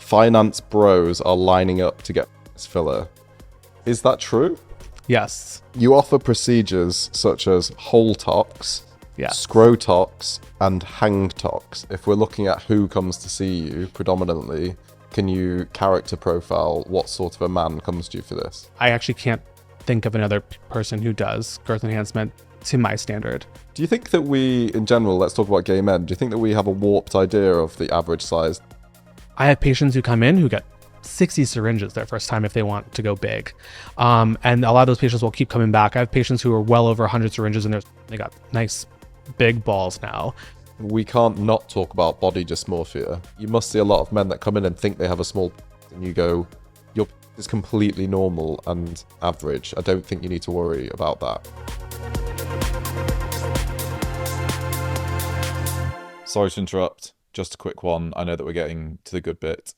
finance bros are lining up to get filler. Is that true? Yes. You offer procedures such as Holtox, Yes. Scrotox, and Hangtox. If we're looking at who comes to see you predominantly, can you character profile what sort of a man comes to you for this? I actually can't think of another person who does girth enhancement to my standard. Do you think that we, in general, let's talk about gay men, do you think that we have a warped idea of the average size? I have patients who come in who get 60 syringes their first time if they want to go big. And a lot of those patients will keep coming back. I have patients who are well over 100 syringes and they got nice big balls now. We can't not talk about body dysmorphia. You must see a lot of men that come in and think they have a small and you go, your is completely normal and average. I don't think you need to worry about that. Sorry to interrupt. Just a quick one. I know that we're getting to the good bit,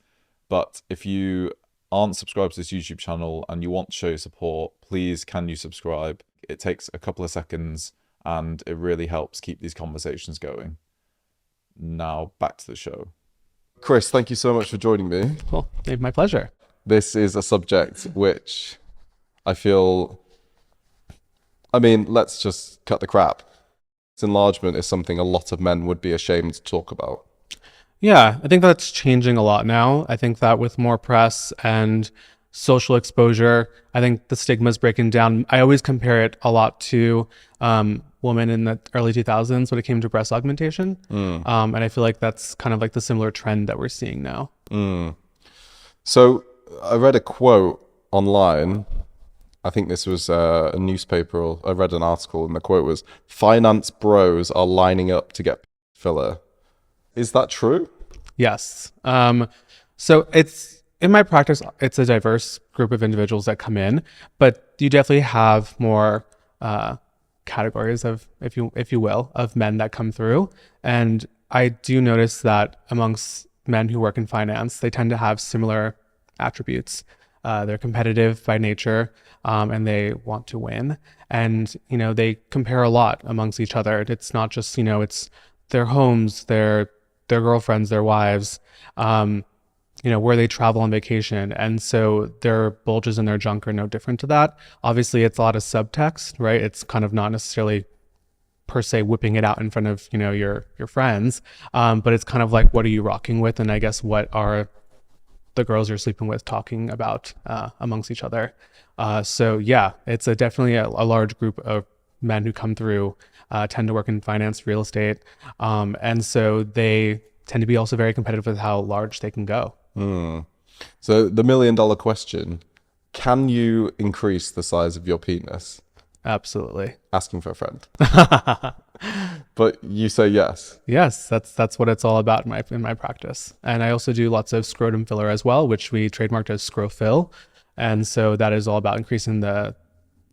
but if you aren't subscribed to this YouTube channel and you want to show your support, please can you subscribe? It takes a couple of seconds and it really helps keep these conversations going. Now back to the show. Chris, thank you so much for joining me. Well, my pleasure. This is a subject which I feel, I mean, let's just cut the crap. Enlargement is something a lot of men would be ashamed to talk about. Yeah, I think that's changing a lot now. I think that with more press and social exposure, I think the stigma is breaking down. I always compare it a lot to women in the early 2000s when it came to breast augmentation. And I feel like that's kind of like the similar trend that we're seeing now. So I read a quote online. I think this was a newspaper, or I read an article, and the quote was, "Finance bros are lining up to get filler." Is that true? Yes. So it's, in my practice, it's a diverse group of individuals that come in, but you definitely have more categories of, if you will, of men that come through. And I do notice that amongst men who work in finance, they tend to have similar attributes. They're competitive by nature, and they want to win. And, they compare a lot amongst each other. It's not just, it's their homes, their girlfriends, their wives, where they travel on vacation. And so their bulges and their junk are no different to that. Obviously, it's a lot of subtext, right? It's kind of not necessarily per se whipping it out in front of, your friends. But it's kind of like, what are you rocking with? And I guess what are the girls you're sleeping with talking about amongst each other? So yeah, it's definitely a large group of men who come through, tend to work in finance, real estate. And so they tend to be also very competitive with how large they can go. So the $1 million question, can you increase the size of your penis? Absolutely. Asking for a friend. But you say yes. Yes, that's what it's all about in my practice. And I also do lots of scrotum filler as well, which we trademarked as ScroFill. And so that is all about increasing the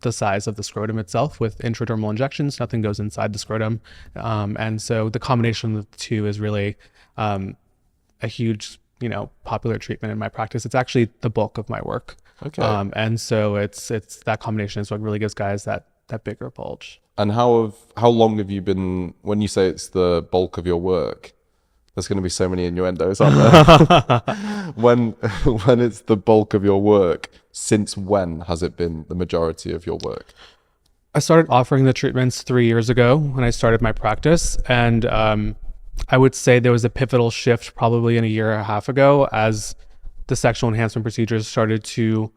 size of the scrotum itself with intradermal injections. Nothing goes inside the scrotum. And so the combination of the two is really a huge, popular treatment in my practice. It's actually the bulk of my work. Okay. And so it's that combination is what really gives guys that bigger bulge. And how long have you been, when you say it's the bulk of your work, there's going to be so many innuendos, aren't there? when it's the bulk of your work, since when has it been the majority of your work? I started offering the treatments 3 years ago when I started my practice. And I would say there was a pivotal shift probably in a year and a half ago as the sexual enhancement procedures started to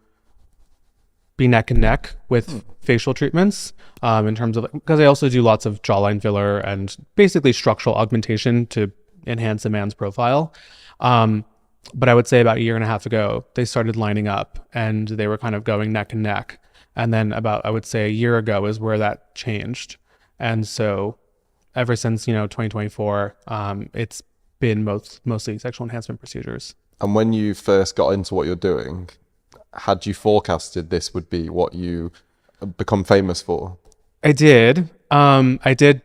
be neck and neck with facial treatments in terms of, because I also do lots of jawline filler and basically structural augmentation to enhance a man's profile. But I would say about a year and a half ago, they started lining up and they were kind of going neck and neck. And then about, I would say a year ago is where that changed. And so ever since, 2024, it's been mostly sexual enhancement procedures. And when you first got into what you're doing, had you forecasted this would be what you become famous for? I did. I did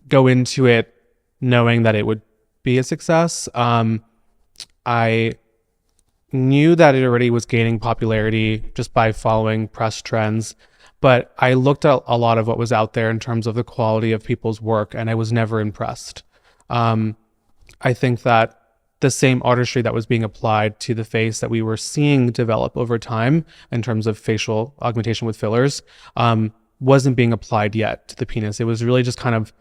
go into it knowing that it would be a success. I knew that it already was gaining popularity just by following press trends, but I looked at a lot of what was out there in terms of the quality of people's work, and I was never impressed. I think that the same artistry that was being applied to the face that we were seeing develop over time in terms of facial augmentation with fillers wasn't being applied yet to the penis. It was really just kind of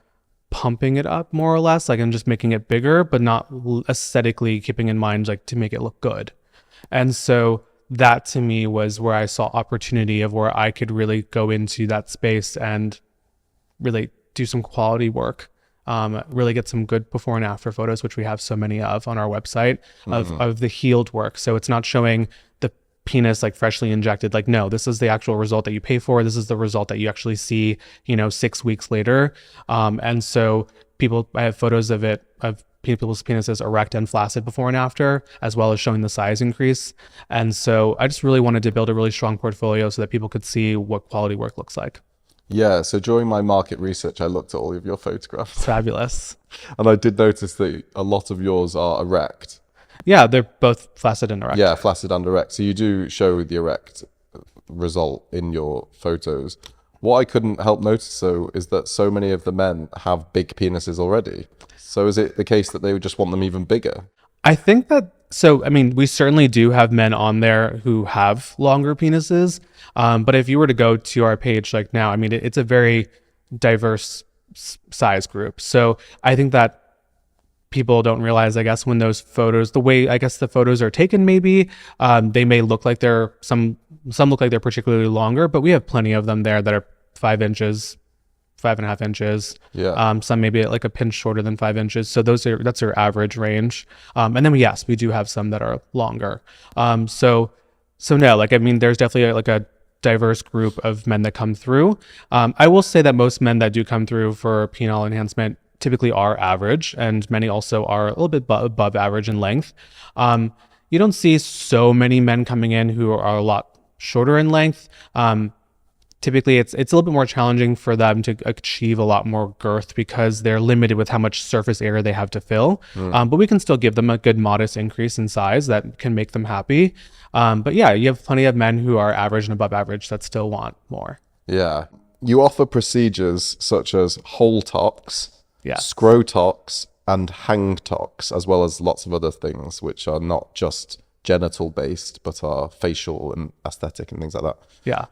pumping it up more or less, like, and just making it bigger, but not aesthetically keeping in mind like to make it look good. And so that to me was where I saw opportunity of where I could really go into that space and really do some quality work, really get some good before and after photos, which we have so many of on our website of the healed work. So it's not showing the penis like freshly injected, like, no, this is the actual result that you pay for. This is the result that you actually see, 6 weeks later. And so I have photos of people's penises erect and flaccid before and after, as well as showing the size increase. And so I just really wanted to build a really strong portfolio so that people could see what quality work looks like. Yeah, so during my market research, I looked at all of your photographs. Fabulous. And I did notice that a lot of yours are erect. Yeah, they're both flaccid and erect. Yeah, flaccid and erect. So you do show the erect result in your photos. What I couldn't help notice, though, is that so many of the men have big penises already. So is it the case that they would just want them even bigger? I think that, we certainly do have men on there who have longer penises. But if you were to go to our page like now, it's a very diverse size group. So I think that people don't realize, I guess, when those photos, the way I guess the photos are taken, maybe they may look like some look like they're particularly longer, but we have plenty of them there that are 5 inches, 5.5 inches. Yeah. Some maybe like a pinch shorter than 5 inches. So that's our average range. And then we do have some that are longer. So no, there's definitely a diverse group of men that come through. I will say that most men that do come through for penile enhancement typically are average, and many also are a little bit above average in length. You don't see so many men coming in who are a lot shorter in length. Typically it's a little bit more challenging for them to achieve a lot more girth because they're limited with how much surface area they have to fill. But we can still give them a good modest increase in size that can make them happy. But yeah, you have plenty of men who are average and above average that still want more. Yeah. You offer procedures such as hole tox, Scrotox, and hang tox, as well as lots of other things which are not just genital based, but are facial and aesthetic and things like that. Yeah.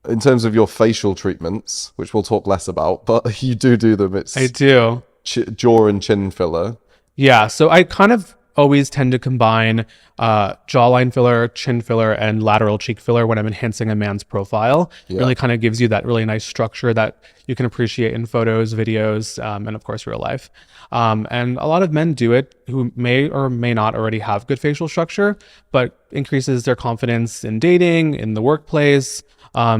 In terms of your facial treatments, which we'll talk less about, but you do them. I do. Jaw and chin filler. Yeah. So I kind of always tend to combine jawline filler, chin filler, and lateral cheek filler when I'm enhancing a man's profile. Yeah. Really kind of gives you that really nice structure that you can appreciate in photos, videos, and of course, real life. And a lot of men do it who may or may not already have good facial structure, but increases their confidence in dating, in the workplace.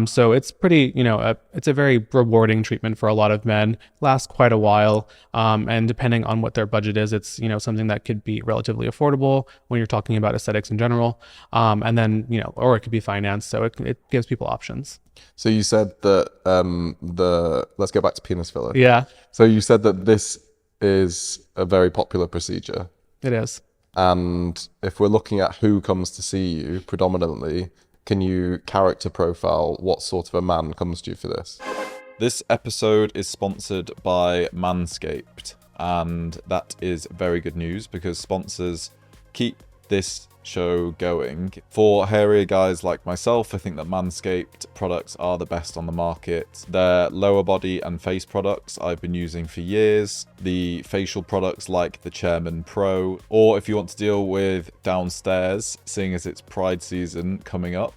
So it's pretty, it's a very rewarding treatment for a lot of men, lasts quite a while. And depending on what their budget is, it's, something that could be relatively affordable when you're talking about aesthetics in general. And then, or it could be financed. So it gives people options. So you said that, let's go back to penis filler. Yeah. So you said that this is a very popular procedure. It is. And if we're looking at who comes to see you predominantly, can you character profile what sort of a man comes to you for this? This episode is sponsored by Manscaped, and that is very good news because sponsors keep this show going. For hairier guys like myself, I think that Manscaped products are the best on the market. Their lower body and face products I've been using for years. The facial products like the Chairman Pro, or if you want to deal with downstairs, seeing as it's Pride season coming up,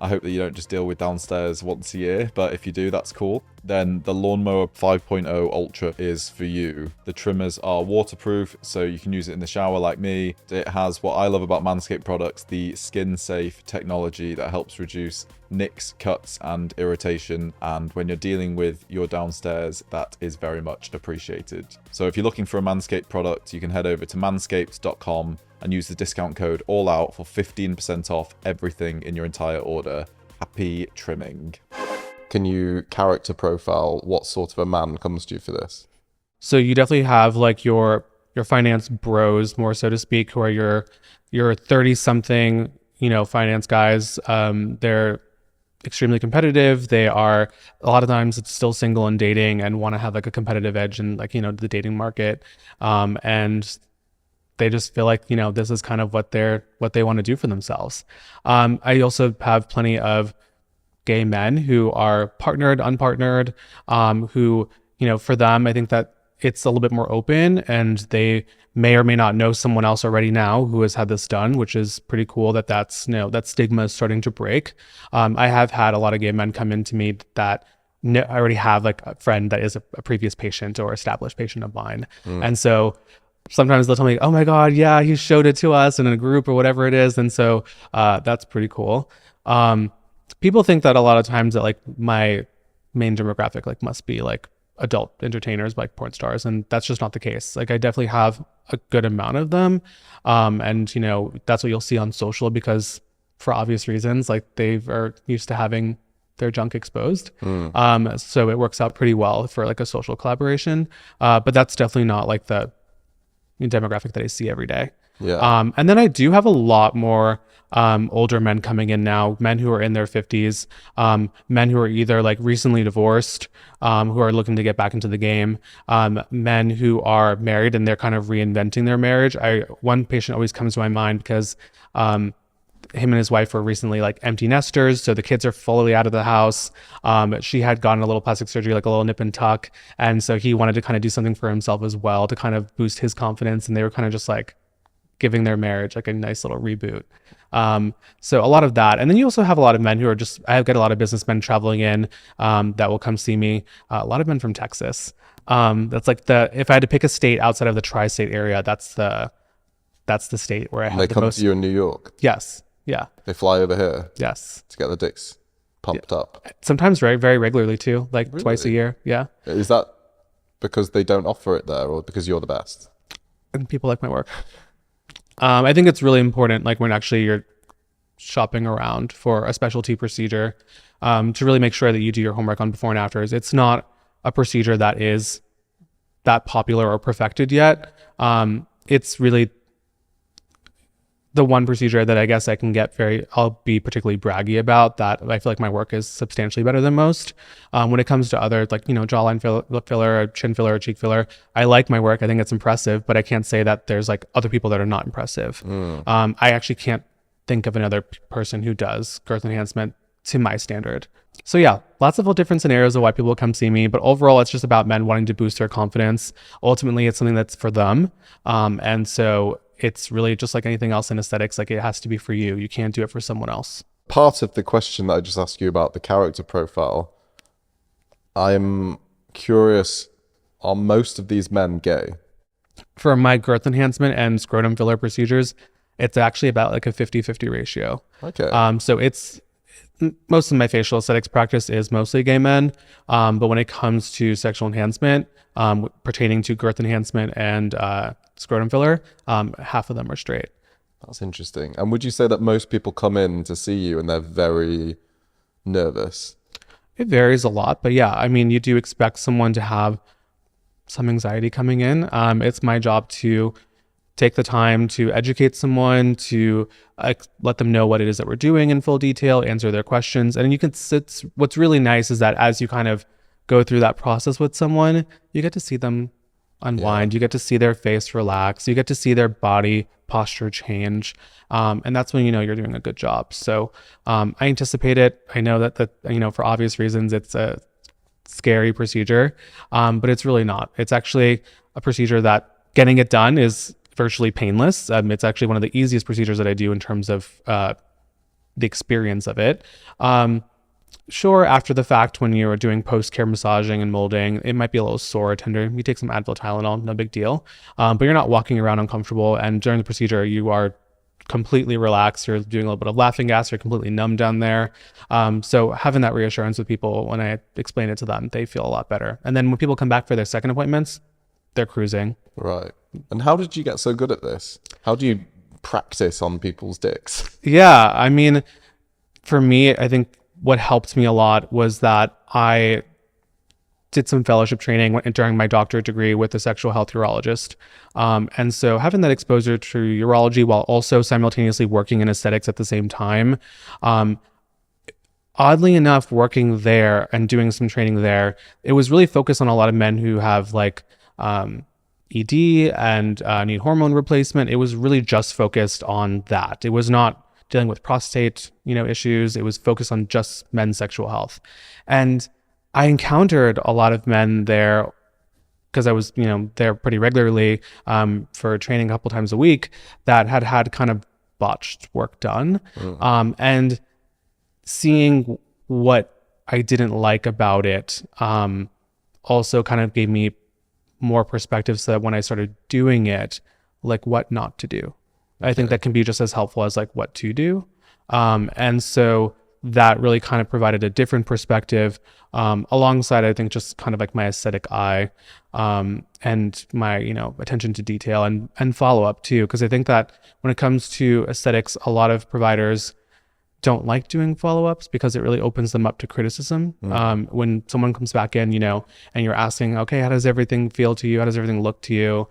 I hope that you don't just deal with downstairs once a year, but if you do, that's cool. Then the Lawnmower 5.0 Ultra is for you. The trimmers are waterproof, so you can use it in the shower like me. It has what I love about Manscaped products, the skin-safe technology that helps reduce nicks, cuts, and irritation. And when you're dealing with your downstairs, that is very much appreciated. So if you're looking for a Manscaped product, you can head over to manscaped.com and use the discount code ALLOUT for 15% off everything in your entire order. Happy trimming. Can you character profile what sort of a man comes to you for this? So you definitely have like your finance bros, more so to speak, who are your 30-something, finance guys. They're extremely competitive. They are, a lot of times it's still single and dating and want to have like a competitive edge in the dating market. And they just feel like, this is kind of what they want to do for themselves. I also have plenty of gay men who are partnered, unpartnered, who, for them, I think that it's a little bit more open, and they may or may not know someone else already now who has had this done, which is pretty cool that stigma is starting to break. I have had a lot of gay men come into me that I already have like a friend that is a previous patient or established patient of mine. And so sometimes they'll tell me, oh my God, yeah, he showed it to us in a group or whatever it is. And so that's pretty cool. People think that a lot of times that like my main demographic like must be like adult entertainers, like porn stars, and that's just not the case. Like I definitely have a good amount of them, and that's what you'll see on social, because for obvious reasons, like they are used to having their junk exposed. So it works out pretty well for like a social collaboration, but that's definitely not like the demographic that I see every day. And then I do have a lot more older men coming in now, men who are in their 50s, men who are either like recently divorced, who are looking to get back into the game, men who are married and they're kind of reinventing their marriage. One patient always comes to my mind because him and his wife were recently like empty nesters, so the kids are fully out of the house. She had gotten a little plastic surgery, like a little nip and tuck, and so he wanted to kind of do something for himself as well to kind of boost his confidence, and they were kind of just like giving their marriage like a nice little reboot. So a lot of that. And then you also have a lot of men who are I get a lot of businessmen traveling in that will come see me. A lot of men from Texas. That's like if I had to pick a state outside of the tri-state area, that's the state where I have the most. They come to you in New York? Yes. Yeah. They fly over here? Yes. To get the dicks pumped up? Sometimes very, very regularly too, like really? Twice a year. Yeah. Is that because they don't offer it there, or because you're the best? And people like my work. I think it's really important, like when actually you're shopping around for a specialty procedure, to really make sure that you do your homework on before and afters. It's not a procedure that is that popular or perfected yet. It's really the one procedure that I guess I can I'll be particularly braggy about, that I feel like my work is substantially better than most. When it comes to other, like, jawline filler, chin filler, cheek filler, I like my work. I think it's impressive, but I can't say that there's like other people that are not impressive. I actually can't think of another person who does girth enhancement to my standard. So yeah, lots of different scenarios of why people come see me, but overall it's just about men wanting to boost their confidence. Ultimately, it's something that's for them. And so it's really just like anything else in aesthetics, like it has to be for you. You can't do it for someone else. Part of the question that I just asked you about the character profile, I'm curious, are most of these men gay? For my girth enhancement and scrotum filler procedures, it's actually about like a 50-50 ratio. Okay. So it's most of my facial aesthetics practice is mostly gay men. But when it comes to sexual enhancement, pertaining to girth enhancement and scrotum filler, half of them are straight. That's interesting. And would you say that most people come in to see you and they're very nervous? It varies a lot, but yeah, I mean, you do expect someone to have some anxiety coming in. It's my job to take the time to educate someone, to let them know what it is that we're doing in full detail, answer their questions. And what's really nice is that as you kind of go through that process with someone, you get to see them unwind. You get to see their face relax. You get to see their body posture change. And that's when you're doing a good job. So I anticipate it. I know that for obvious reasons, it's a scary procedure, but it's really not. It's actually a procedure that getting it done is virtually painless. It's actually one of the easiest procedures that I do in terms of the experience of it. Sure, after the fact, when you're doing post-care massaging and molding, it might be a little sore or tender. You take some Advil Tylenol, no big deal. But you're not walking around uncomfortable. And during the procedure, you are completely relaxed. You're doing a little bit of laughing gas. You're completely numb down there. So having that reassurance with people, when I explain it to them, they feel a lot better. And then when people come back for their second appointments, they're cruising. Right. And how did you get so good at this? How do you practice on people's dicks? Yeah, I mean, for me, I think what helped me a lot was that I did some fellowship training during my doctorate degree with a sexual health urologist. And so having that exposure to urology while also simultaneously working in aesthetics at the same time, oddly enough, working there and doing some training there, it was really focused on a lot of men who have like ED and need hormone replacement, it was really just focused on that. It was not dealing with prostate, issues. It was focused on just men's sexual health. And I encountered a lot of men there because I was, there pretty regularly for training a couple times a week that had kind of botched work done. And seeing what I didn't like about it also kind of gave me more perspective so that when I started doing it, like what not to do. I think that can be just as helpful as like what to do. And so that really kind of provided a different perspective alongside, I think, just kind of like my aesthetic eye and my, attention to detail and follow up too. Because I think that when it comes to aesthetics, a lot of providers don't like doing follow-ups because it really opens them up to criticism. When someone comes back in, and you're asking, okay, how does everything feel to you? How does everything look to you?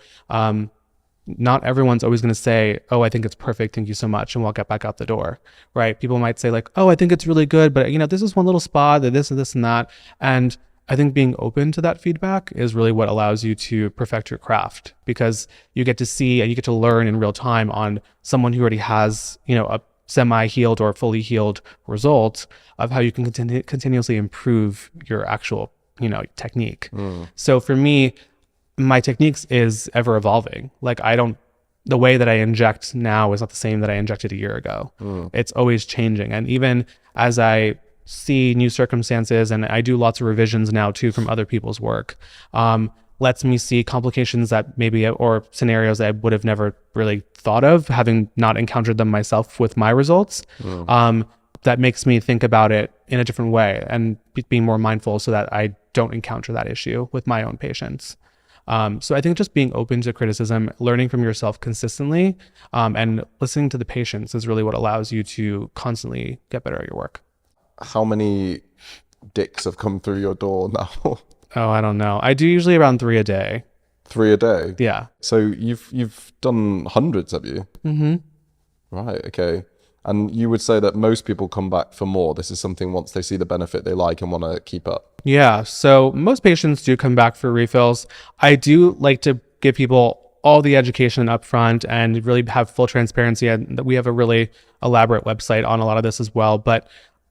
Not everyone's always going to say, oh, I think it's perfect, thank you so much, and walk back out the door, right? People might say like, oh, I think it's really good, but this is one little spot, this and this and that. And I think being open to that feedback is really what allows you to perfect your craft, because you get to see and you get to learn in real time on someone who already has, a semi-healed or fully healed result of how you can continuously improve your actual, technique. So for me, my techniques is ever evolving. Like the way that I inject now is not the same that I injected a year ago. It's always changing. And even as I see new circumstances, and I do lots of revisions now too from other people's work, lets me see complications that maybe, or scenarios that I would have never really thought of, having not encountered them myself with my results. That makes me think about it in a different way and being more mindful so that I don't encounter that issue with my own patients. So I think just being open to criticism, learning from yourself consistently, and listening to the patients is really what allows you to constantly get better at your work. How many dicks have come through your door now? Oh, I don't know. I do usually around 3 a day. 3 a day? Yeah. So you've done hundreds, have you? Mm-hmm. Right, okay. And you would say that most people come back for more. This is something once they see the benefit they like and want to keep up. Yeah, so most patients do come back for refills. I do like to give people all the education up front and really have full transparency, and we have a really elaborate website on a lot of this as well. But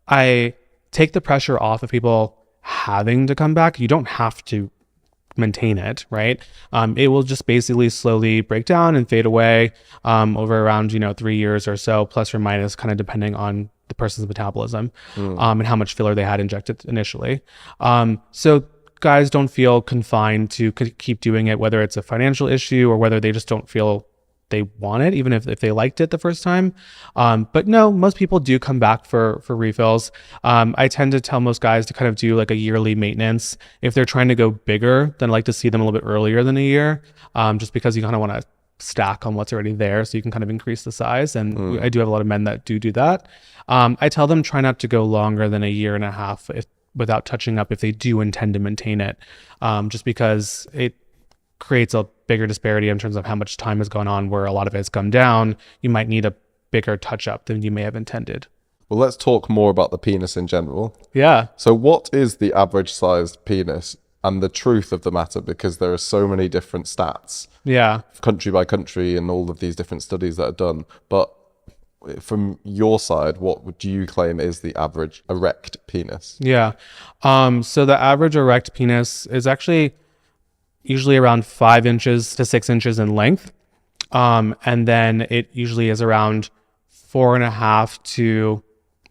I take the pressure off of people having to come back. You don't have to maintain it, right? It will just basically slowly break down and fade away over around 3 years or so, plus or minus, kind of depending on the person's metabolism and how much filler they had injected initially. So guys don't feel confined to keep doing it, whether it's a financial issue or whether they just don't feel they want it, even if they liked it the first time. But no, most people do come back for refills. I tend to tell most guys to kind of do like a yearly maintenance. If they're trying to go bigger, then I like to see them a little bit earlier than a year, just because you kind of want to stack on what's already there so you can kind of increase the size. And I do have a lot of men that do that. I tell them try not to go longer than a year and a half without touching up if they do intend to maintain it, just because it creates a bigger disparity in terms of how much time has gone on, where a lot of it has come down. You might need a bigger touch up than you may have intended. Well, let's talk more about the penis in general. Yeah. So what is the average sized penis and the truth of the matter? Because there are so many different stats. Yeah. Country by country and all of these different studies that are done. But from your side, what would you claim is the average erect penis? Yeah. So the average erect penis is actually usually around 5 inches to 6 inches in length. And then it usually is around 4.5 to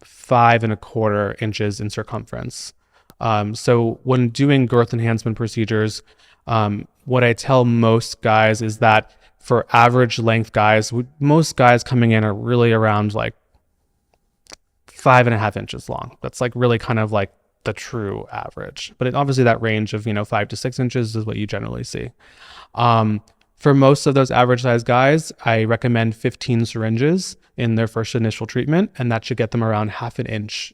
5.25 inches in circumference. So when doing girth enhancement procedures, what I tell most guys is that for average length guys, most guys coming in are really around like 5.5 inches long. That's like really kind of like the true average, but obviously that range of 5 to 6 inches is what you generally see. For most of those average size guys, I recommend 15 syringes in their first initial treatment, and that should get them around 1/2 inch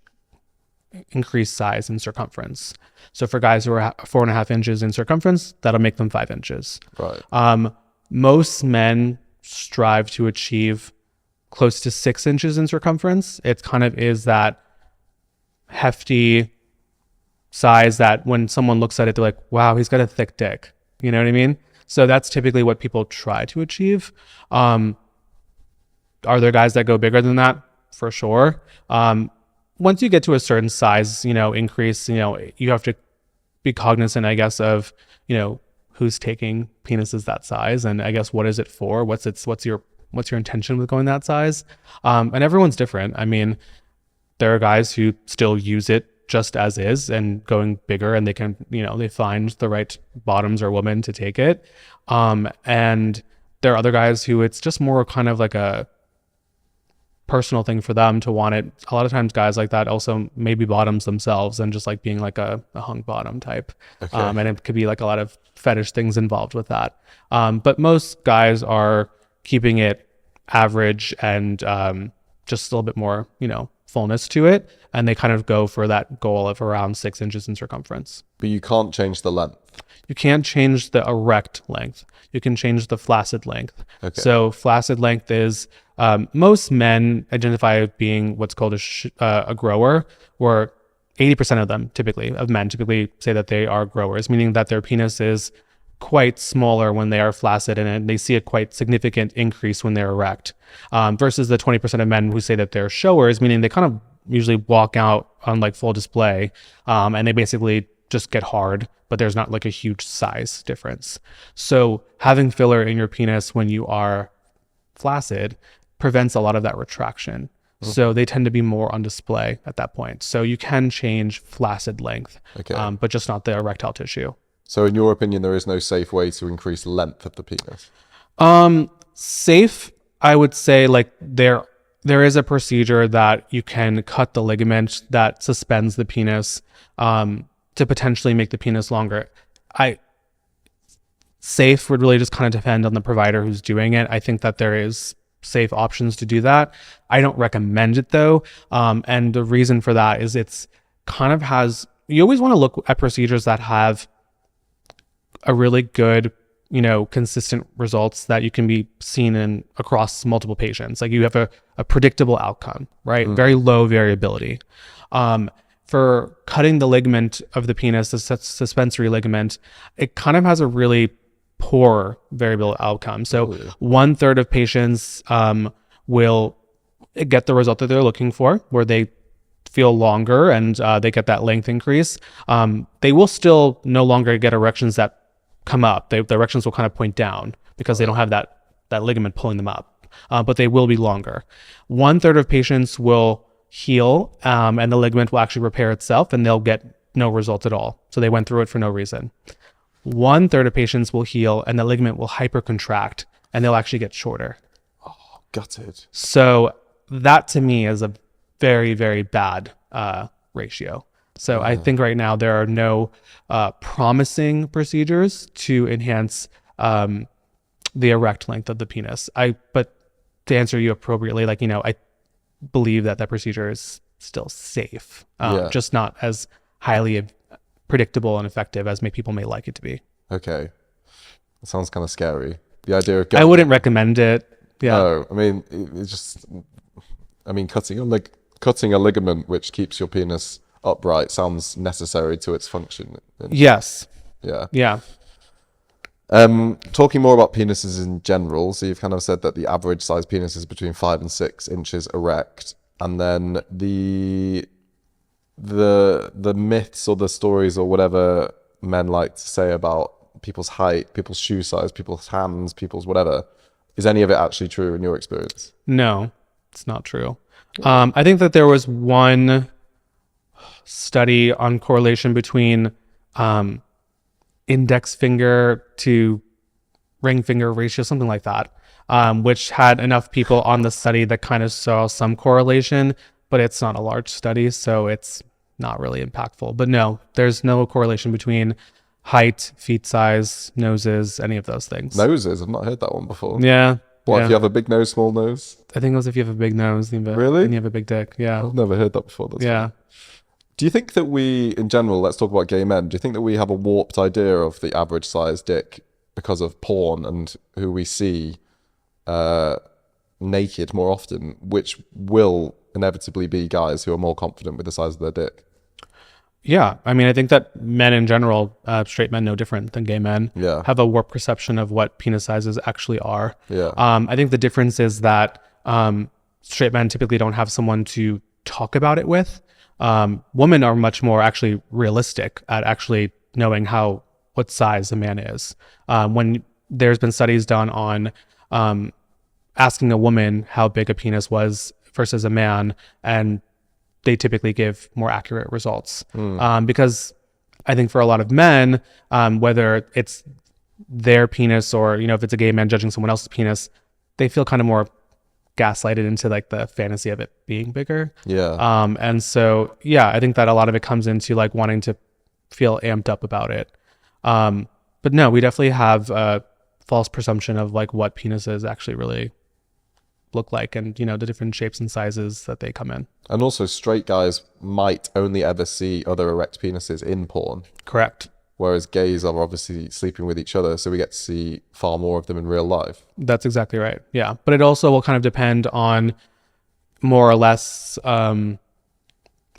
increased size in circumference. So for guys who are 4.5 inches in circumference, that'll make them 5 inches. Right. Most men strive to achieve close to 6 inches in circumference. It kind of is that hefty size that when someone looks at it, they're like, wow, he's got a thick dick. You know what I mean? So that's typically what people try to achieve. Are there guys that go bigger than that? For sure. Once you get to a certain size, increase, you have to be cognizant, I guess, of, who's taking penises that size, and I guess what is it for? What's your intention with going that size? And everyone's different. I mean, there are guys who still use it just as is and going bigger, and they can, they find the right bottoms or woman to take it. And there are other guys who it's just more kind of like a personal thing for them to want it. A lot of times guys like that also maybe bottoms themselves and just like being like a hung bottom type. Okay. And it could be like a lot of fetish things involved with that. But most guys are keeping it average and just a little bit more, fullness to it. And they kind of go for that goal of around 6 inches in circumference. But you can't change the length. You can't change the erect length. You can change the flaccid length. Okay. So flaccid length is, most men identify being what's called a grower, or 80% of them of men typically say that they are growers, meaning that their penis is quite smaller when they are flaccid, and they see a quite significant increase when they're erect, versus the 20% of men who say that they're showers, meaning they kind of usually walk out on like full display, and they basically just get hard, but there's not like a huge size difference. So having filler in your penis when you are flaccid prevents a lot of that retraction. So they tend to be more on display at that point. So you can change flaccid length, Okay. but just not the erectile tissue. So in your opinion, there is no safe way to increase length of the penis? Safe, I would say, like there is a procedure that you can cut the ligament that suspends the penis to potentially make the penis longer. Safe would really just kind of depend on the provider who's doing it. I think that there is safe options to do that. I don't recommend it though. And the reason for that is it's kind of you always want to look at procedures that have a really good, consistent results that you can be seen in across multiple patients. Like you have a predictable outcome, right? Very low variability. For cutting the ligament of the penis, the suspensory ligament, it kind of has a really poor variable outcome. So 1/3 of patients will get the result that they're looking for, where they feel longer and they get that length increase. They will still no longer get erections that come up. The erections will kind of point down because they don't have that ligament pulling them up, but they will be longer. 1/3 of patients will heal and the ligament will actually repair itself and they'll get no results at all. So they went through it for no reason. 1/3 of patients will heal and the ligament will hypercontract and they'll actually get shorter. Oh, gutted. So that to me is a very, very bad ratio. So I think right now there are no promising procedures to enhance the erect length of the penis. But to answer you appropriately, I believe that procedure is still safe, just not as highly predictable and effective as people may like it to be. Okay. That sounds kind of scary. The idea of I wouldn't recommend it. Yeah. No, I mean, cutting a ligament which keeps your penis upright sounds necessary to its function. Yes. Yeah. Yeah. Talking more about penises in general, so you've kind of said that the average size penis is between 5 and 6 inches erect, and then the myths or the stories or whatever men like to say about people's height, people's shoe size, people's hands, people's whatever, is any of it actually true in your experience? No, it's not true. I think that there was one study on correlation between index finger to ring finger ratio, something like that, which had enough people on the study that kind of saw some correlation, but it's not a large study, so it's not really impactful. But no, there's no correlation between height, feet size, noses, any of those things. Noses? I've not heard that one before. Yeah. What, yeah. if you have a big nose, small nose? I think it was if you have a big nose, Really? and you have a big dick. Yeah. I've never heard that before. That's Yeah. funny. Do you think that we, in general, let's talk about gay men, do you think that we have a warped idea of the average size dick because of porn and who we see naked more often, which will inevitably be guys who are more confident with the size of their dick? Yeah, I mean, I think that men in general, straight men no different than gay men, Yeah. have a warped perception of what penis sizes actually are. Yeah. I think the difference is that straight men typically don't have someone to talk about it with. Women are much more actually realistic at actually knowing what size a man is. When there's been studies done on asking a woman how big a penis was versus a man, and they typically give more accurate results. Because I think for a lot of men, whether it's their penis or, if it's a gay man judging someone else's penis, they feel kind of more gaslighted into like the fantasy of it being bigger. Yeah. And so, yeah, I think that a lot of it comes into like wanting to feel amped up about it. But no, we definitely have a false presumption of like what penises actually really look like, and the different shapes and sizes that they come in. And also, straight guys might only ever see other erect penises in porn, Correct. whereas gays are obviously sleeping with each other, so we get to see far more of them in real life. That's exactly right. Yeah, but it also will kind of depend on more or less, I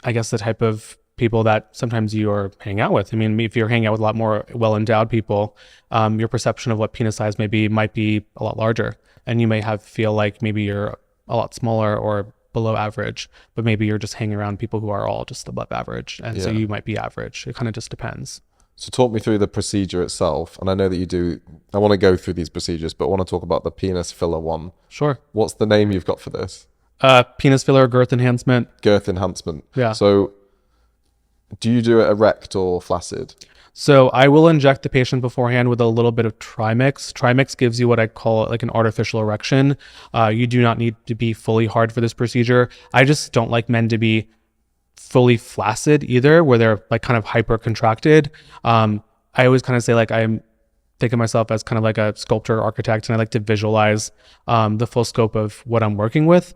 guess, the type of people that sometimes you're hanging out with. I mean, if you're hanging out with a lot more well-endowed people, your perception of what penis size might be a lot larger, and you may feel like maybe you're a lot smaller or below average, but maybe you're just hanging around people who are all just above average, and so you might be average. It kind of just depends. So talk me through the procedure itself, and I know that you do. I want to go through these procedures, but I want to talk about the penis filler one. Sure. What's the name you've got for this? Penis filler, girth enhancement. Girth enhancement. Yeah. So do you do it erect or flaccid? So I will inject the patient beforehand with a little bit of Trimix. Trimix gives you what I call like an artificial erection. You do not need to be fully hard for this procedure. I just don't like men to be fully flaccid either, where they're like kind of hyper contracted. I always kind of say like I'm think of myself as kind of like a sculptor, architect, and I like to visualize the full scope of what I'm working with.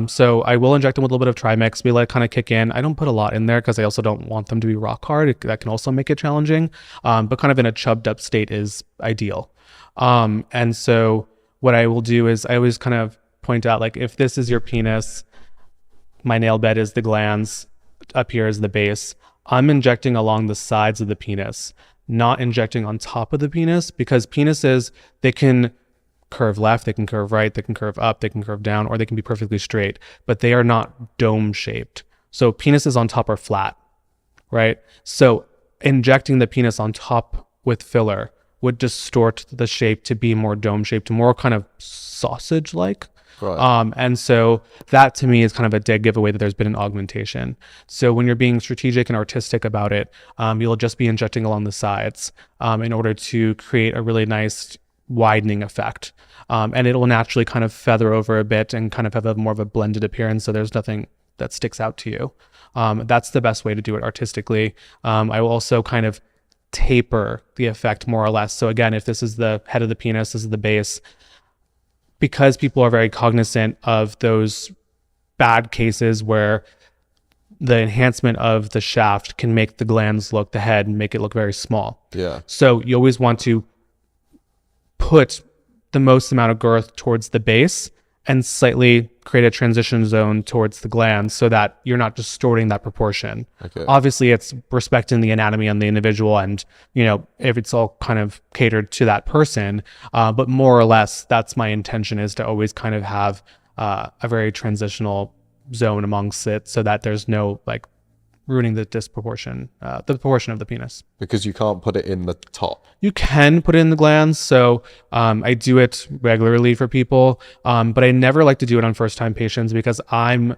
So I will inject them with a little bit of Trimix. We let it kind of kick in. I don't put a lot in there because I also don't want them to be rock hard. That can also make it challenging. But kind of in a chubbed up state is ideal. And so what I will do is I always kind of point out, like, if this is your penis, my nail bed is the glans, up here is the base. I'm injecting along the sides of the penis, not injecting on top of the penis, because penises, they can curve left, they can curve right, they can curve up, they can curve down, or they can be perfectly straight, but they are not dome shaped. So penises on top are flat, right? So injecting the penis on top with filler would distort the shape to be more dome shaped, more kind of sausage like. Right. And so that to me is kind of a dead giveaway that there's been an augmentation. So when you're being strategic and artistic about it, you'll just be injecting along the sides in order to create a really nice widening effect. And it will naturally kind of feather over a bit and kind of have more of a blended appearance. So there's nothing that sticks out to you. That's the best way to do it artistically. I will also kind of taper the effect more or less. So again, if this is the head of the penis, this is the base, because people are very cognizant of those bad cases where the enhancement of the shaft can make the glands look, the head, and make it look very small. Yeah. So you always want to put the most amount of girth towards the base and slightly create a transition zone towards the glands so that you're not distorting that proportion. Okay. Obviously, it's respecting the anatomy on the individual and, if it's all kind of catered to that person. But more or less, that's my intention, is to always kind of have a very transitional zone amongst it so that there's no like ruining the proportion of the penis. Because you can't put it in the top. You can put it in the glands. So I do it regularly for people, but I never like to do it on first-time patients because I'm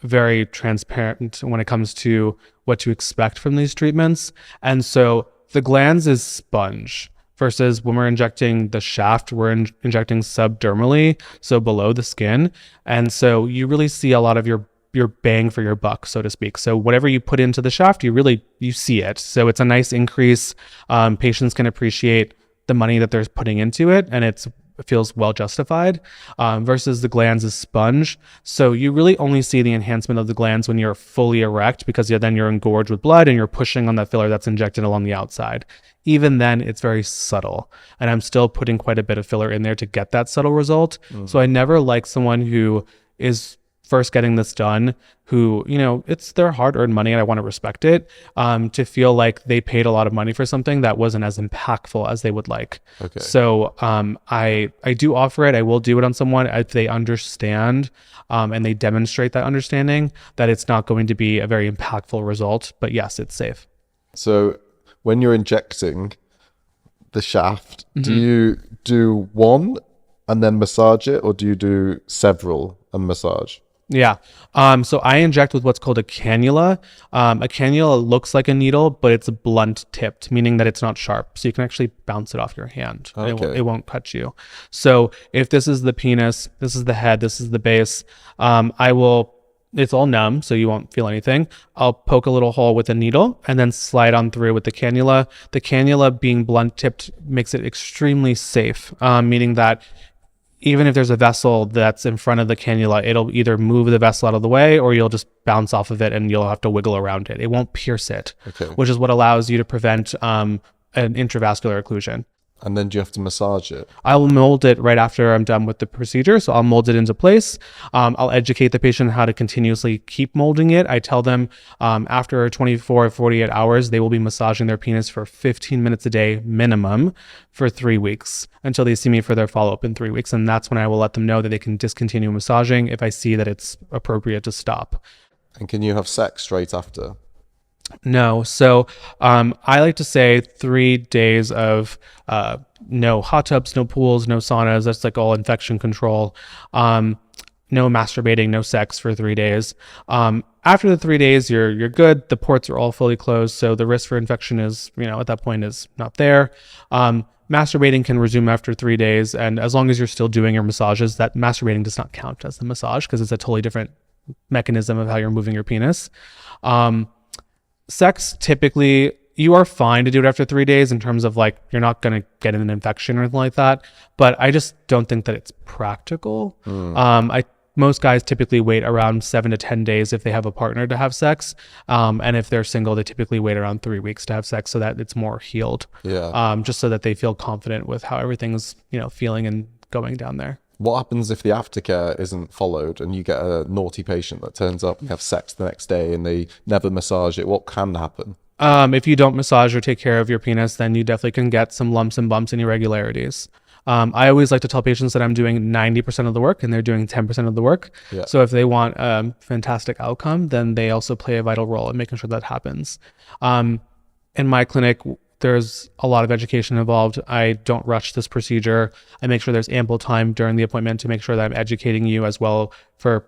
very transparent when it comes to what to expect from these treatments. And so the glands is sponge versus when we're injecting the shaft, we're injecting subdermally, so below the skin. And so you really see a lot of your bang for your buck, so to speak. So whatever you put into the shaft, you see it. So it's a nice increase. Patients can appreciate the money that they're putting into it, and it feels well justified, versus the glands is sponge. So you really only see the enhancement of the glands when you're fully erect, because then you're engorged with blood and you're pushing on that filler that's injected along the outside. Even then, it's very subtle, and I'm still putting quite a bit of filler in there to get that subtle result. So I never like someone who is first getting this done, who, it's their hard-earned money and I want to respect it, to feel like they paid a lot of money for something that wasn't as impactful as they would like. Okay. So I do offer it. I will do it on someone if they understand and they demonstrate that understanding, that it's not going to be a very impactful result. But yes, it's safe. So when you're injecting the shaft, do you do one and then massage it, or do you do several and massage? Yeah. So I inject with what's called a cannula. A cannula looks like a needle, but it's blunt tipped, meaning that it's not sharp. So you can actually bounce it off your hand. Okay. It won't cut you. So if this is the penis, this is the head, this is the base, it's all numb, so you won't feel anything. I'll poke a little hole with a needle and then slide on through with the cannula. The cannula being blunt tipped makes it extremely safe, meaning that even if there's a vessel that's in front of the cannula, it'll either move the vessel out of the way or you'll just bounce off of it and you'll have to wiggle around it. It won't pierce it, which is what allows you to prevent an intravascular occlusion. And then do you have to massage it? I'll mold it right after I'm done with the procedure. So I'll mold it into place. I'll educate the patient how to continuously keep molding it. I tell them after 24 or 48 hours, they will be massaging their penis for 15 minutes a day minimum for 3 weeks until they see me for their follow-up in 3 weeks. And that's when I will let them know that they can discontinue massaging if I see that it's appropriate to stop. And can you have sex straight after? No. So I like to say 3 days of no hot tubs, no pools, no saunas. That's like all infection control. No masturbating, no sex for 3 days. After the 3 days, you're good. The ports are all fully closed. So the risk for infection is, at that point is not there. Masturbating can resume after 3 days. And as long as you're still doing your massages, that masturbating does not count as the massage because it's a totally different mechanism of how you're moving your penis. Sex, typically, you are fine to do it after 3 days in terms of like, you're not going to get an infection or anything like that. But I just don't think that it's practical. Most guys typically wait around 7 to 10 days if they have a partner to have sex. And if they're single, they typically wait around 3 weeks to have sex so that it's more healed. Yeah. Just so that they feel confident with how everything's, feeling and going down there. What happens if the aftercare isn't followed and you get a naughty patient that turns up and have sex the next day and they never massage it? What can happen? If you don't massage or take care of your penis, then you definitely can get some lumps and bumps and irregularities. I always like to tell patients that I'm doing 90% of the work and they're doing 10% of the work. Yeah. So if they want a fantastic outcome, then they also play a vital role in making sure that happens. In my clinic, there's a lot of education involved. I don't rush this procedure. I make sure there's ample time during the appointment to make sure that I'm educating you as well for,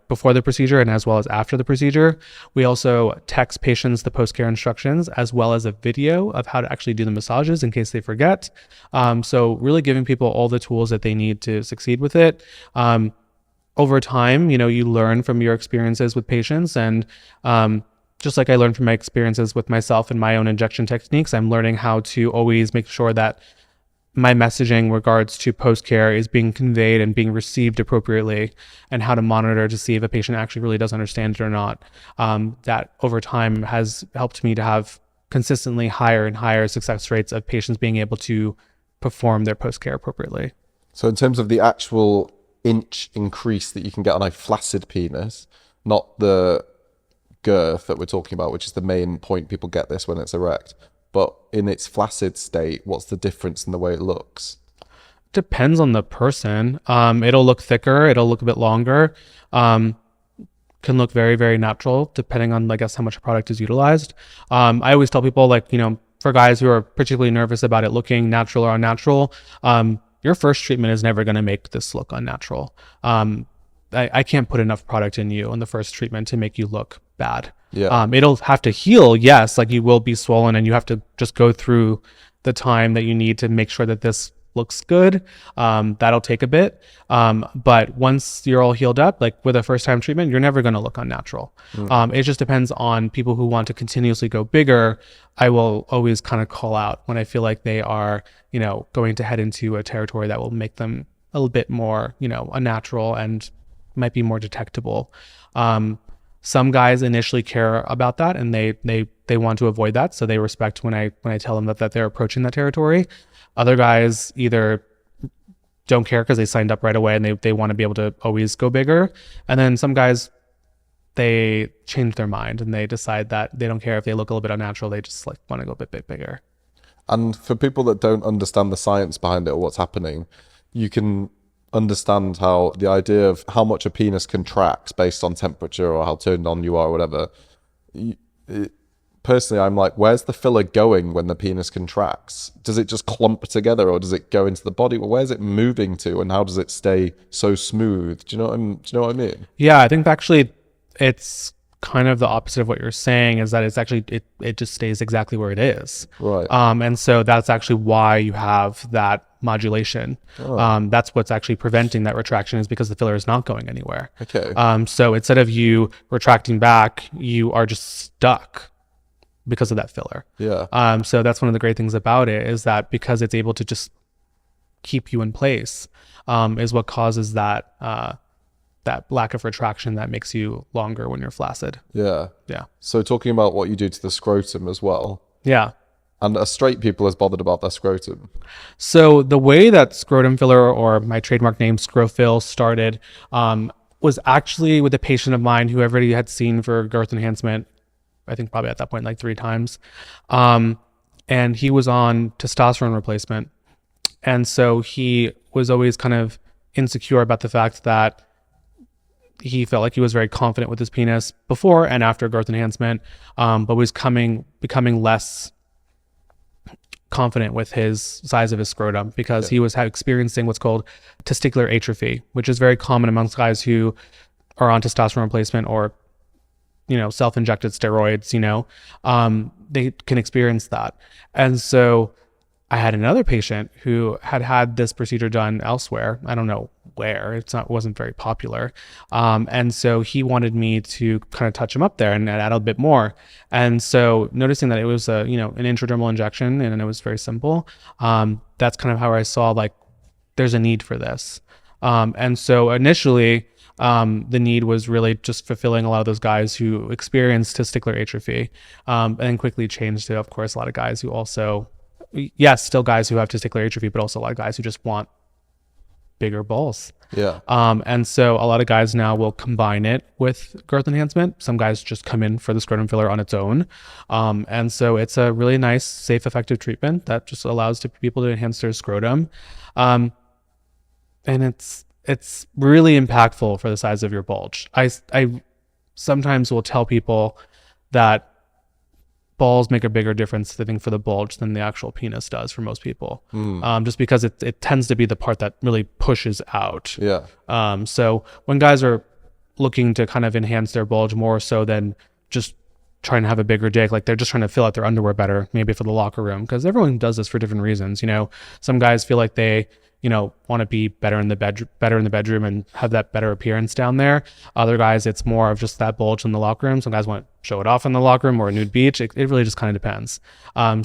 before the procedure and as well as after the procedure. We also text patients the post-care instructions as well as a video of how to actually do the massages in case they forget. So really giving people all the tools that they need to succeed with it. Over time, you learn from your experiences with patients, and just like I learned from my experiences with myself and my own injection techniques, I'm learning how to always make sure that my messaging regards to post-care is being conveyed and being received appropriately, and how to monitor to see if a patient actually really does understand it or not. That over time has helped me to have consistently higher and higher success rates of patients being able to perform their post-care appropriately. So in terms of the actual inch increase that you can get on a flaccid penis, not the girth that we're talking about, which is the main point people get this when it's erect, but in its flaccid state, what's the difference in the way it looks? Depends on the person. It'll look thicker, it'll look a bit longer, can look very, very natural depending on, I guess, how much product is utilized. I always tell people, like, for guys who are particularly nervous about it looking natural or unnatural, your first treatment is never going to make this look unnatural. I can't put enough product in you on the first treatment to make you look bad. Yeah. It'll have to heal, yes, like you will be swollen and you have to just go through the time that you need to make sure that this looks good. That'll take a bit. But once you're all healed up, like with a first time treatment, you're never going to look unnatural. It just depends on people who want to continuously go bigger. I will always kind of call out when I feel like they are, going to head into a territory that will make them a little bit more, unnatural and might be more detectable. Some guys initially care about that and they want to avoid that. So they respect when I tell them that they're approaching that territory. Other guys either don't care because they signed up right away and they want to be able to always go bigger. And then some guys, they change their mind and they decide that they don't care if they look a little bit unnatural. They just like want to go a bit bigger. And for people that don't understand the science behind it or what's happening, you can understand how the idea of how much a penis contracts based on temperature or how turned on you are or whatever. Personally, I'm like, where's the filler going when the penis contracts? Does it just clump together or does it go into the body? Well, where's it moving to and how does it stay so smooth? Do you know what I mean? Yeah, I think actually it's kind of the opposite of what you're saying, is that it's actually it just stays exactly where it is. Right. And so that's actually why you have that modulation. That's what's actually preventing that retraction, is because the filler is not going anywhere. Okay. So instead of you retracting back, you are just stuck because of that filler. Yeah. So that's one of the great things about it, is that because it's able to just keep you in place, is what causes that that lack of retraction that makes you longer when you're flaccid. Yeah. Yeah. So talking about what you do to the scrotum as well. Yeah. And are straight people as bothered about their scrotum? So the way that scrotum filler, or my trademark name ScroFill, started was actually with a patient of mine who I already had seen for girth enhancement, I think probably at that point like 3 times. And he was on testosterone replacement. And so he was always kind of insecure about the fact that he felt like he was very confident with his penis before and after girth enhancement, but was becoming less confident with his size of his scrotum because he was experiencing what's called testicular atrophy, which is very common amongst guys who are on testosterone replacement or, self-injected steroids. They can experience that. And so I had another patient who had this procedure done elsewhere. I don't know where. It wasn't very popular. And so he wanted me to kind of touch him up there and add a bit more. And so noticing that it was an intradermal injection and it was very simple, that's kind of how I saw like there's a need for this. And so initially, the need was really just fulfilling a lot of those guys who experienced testicular atrophy, and then quickly changed to, of course, a lot of guys who also, yes, still guys who have testicular atrophy, but also a lot of guys who just want bigger balls. Yeah. And so a lot of guys now will combine it with girth enhancement. Some guys just come in for the scrotum filler on its own. And so it's a really nice, safe, effective treatment that just allows people to enhance their scrotum. And it's really impactful for the size of your bulge. I sometimes will tell people that balls make a bigger difference, I think, for the bulge than the actual penis does for most people. Just because it tends to be the part that really pushes out. Yeah. So when guys are looking to kind of enhance their bulge more so than just trying to have a bigger dick, like they're just trying to fill out their underwear better, maybe for the locker room, because everyone does this for different reasons. Some guys feel like they want to be better in the bedroom and have that better appearance down there. Other guys, it's more of just that bulge in the locker room. Some guys want to show it off in the locker room or a nude beach. It really just kind of depends.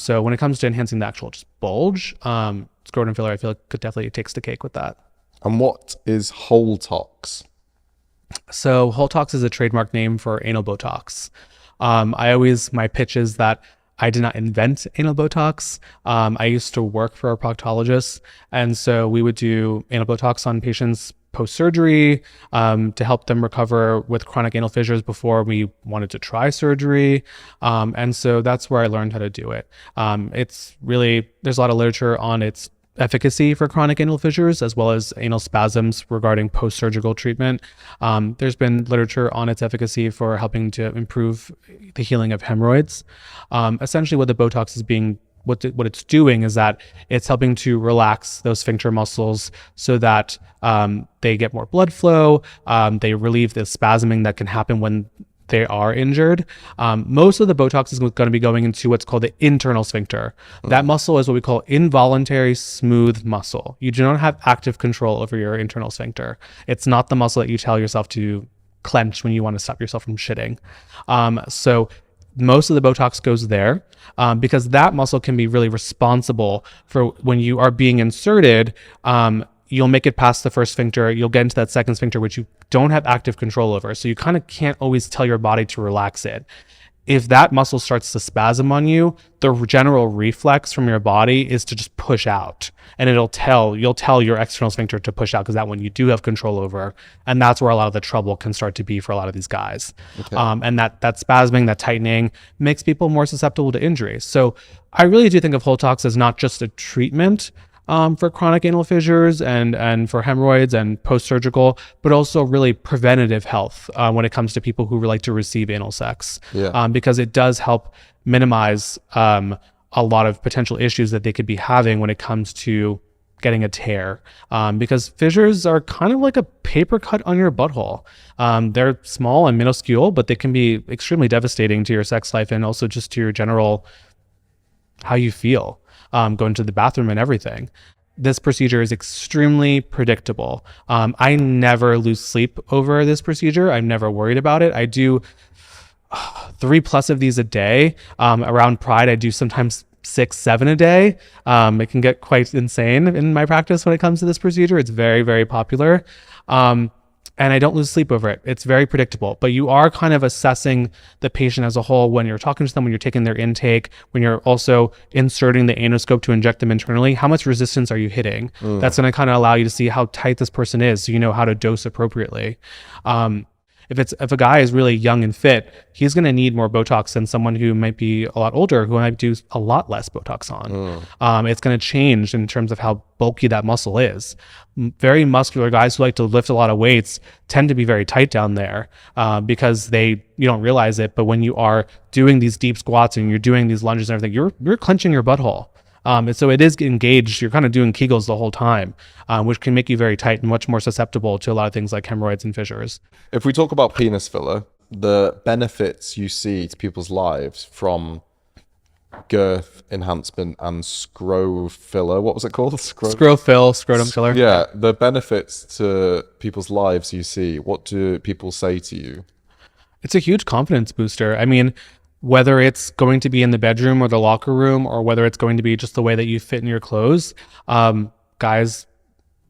So when it comes to enhancing the actual just bulge, scrotum filler, I feel like it definitely takes the cake with that. And what is Holtox? So Holtox is a trademark name for anal Botox. My pitch is that I did not invent anal Botox. I used to work for a proctologist, and so we would do anal Botox on patients post-surgery to help them recover with chronic anal fissures before we wanted to try surgery. And so that's where I learned how to do it. There's a lot of literature on its efficacy for chronic anal fissures as well as anal spasms regarding post-surgical treatment. There's been literature on its efficacy for helping to improve the healing of hemorrhoids. Essentially what the Botox is what it's doing is that it's helping to relax those sphincter muscles so that they get more blood flow. They relieve the spasming that can happen when they are injured. Most of the Botox is going to be going into what's called the internal sphincter. That muscle is what we call involuntary smooth muscle. You do not have active control over your internal sphincter. It's not the muscle that you tell yourself to clench when you want to stop yourself from shitting. So most of the Botox goes there because that muscle can be really responsible for when you are being inserted. You'll make it past the first sphincter. You'll get into that second sphincter, which you don't have active control over. So you kind of can't always tell your body to relax it. if that muscle starts to spasm on you, the general reflex from your body is to just push out, and you'll tell your external sphincter to push out, because that one you do have control over, and that's where a lot of the trouble can start to be for a lot of these guys. Okay. And that spasming, that tightening makes people more susceptible to injuries. So I really do think of Botox as not just a treatment for chronic anal fissures and for hemorrhoids and post-surgical, but also really preventative health when it comes to people who like to receive anal sex. Because it does help minimize a lot of potential issues that they could be having when it comes to getting a tear, because fissures are kind of like a paper cut on your butthole. They're small and minuscule, but they can be extremely devastating to your sex life and also just to your general how you feel going to the bathroom and everything. This procedure is extremely predictable. I never lose sleep over this procedure. I'm never worried about it. I do 3+ of these a day. Around Pride, I do sometimes 6, 7 a day. It can get quite insane in my practice when it comes to this procedure. It's very, very popular. And I don't lose sleep over it. It's very predictable, but you are kind of assessing the patient as a whole when you're talking to them, when you're taking their intake, when you're also inserting the anoscope to inject them internally. How much resistance are you hitting? That's going to kind of allow you to see how tight this person is, so you know how to dose appropriately. If a guy is really young and fit, he's going to need more Botox than someone who might be a lot older, who might do a lot less Botox on. It's going to change in terms of how bulky that muscle is. Very muscular guys who like to lift a lot of weights tend to be very tight down there because you don't realize it, but when you are doing these deep squats and you're doing these lunges and everything, you're clenching your butthole. And so it is engaged. You're kind of doing Kegels the whole time, which can make you very tight and much more susceptible to a lot of things like hemorrhoids and fissures. If we talk about penis filler, the benefits you see to people's lives from girth enhancement and ScroFill, what was it called? ScroFill, scrotum filler. Yeah, the benefits to people's lives you see. What do people say to you? It's a huge confidence booster. I mean, whether it's going to be in the bedroom or the locker room, or whether it's going to be just the way that you fit in your clothes, guys,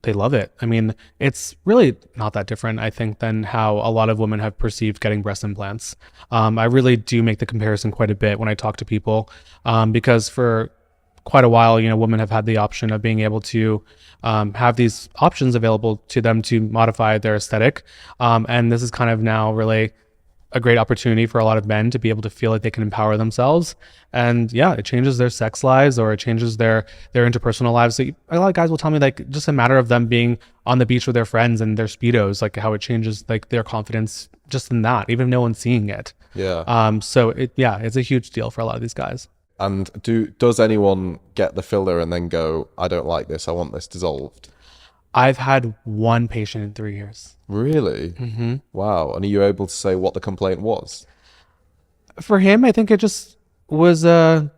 they love it. I mean, it's really not that different, I think, than how a lot of women have perceived getting breast implants. I really do make the comparison quite a bit when I talk to people, because for quite a while, women have had the option of being able to have these options available to them to modify their aesthetic. And this is kind of now really a great opportunity for a lot of men to be able to feel like they can empower themselves. And yeah, it changes their sex lives, or it changes their interpersonal lives. So a lot of guys will tell me, like, just a matter of them being on the beach with their friends and their Speedos, like how it changes like their confidence just in that, even if no one's seeing it. Yeah. So it's a huge deal for a lot of these guys. And does anyone get the filler and then go, I don't like this, I want this dissolved? I've had one patient in 3 years. Really? Mm-hmm. Wow. And are you able to say what the complaint was? For him, I think it just was a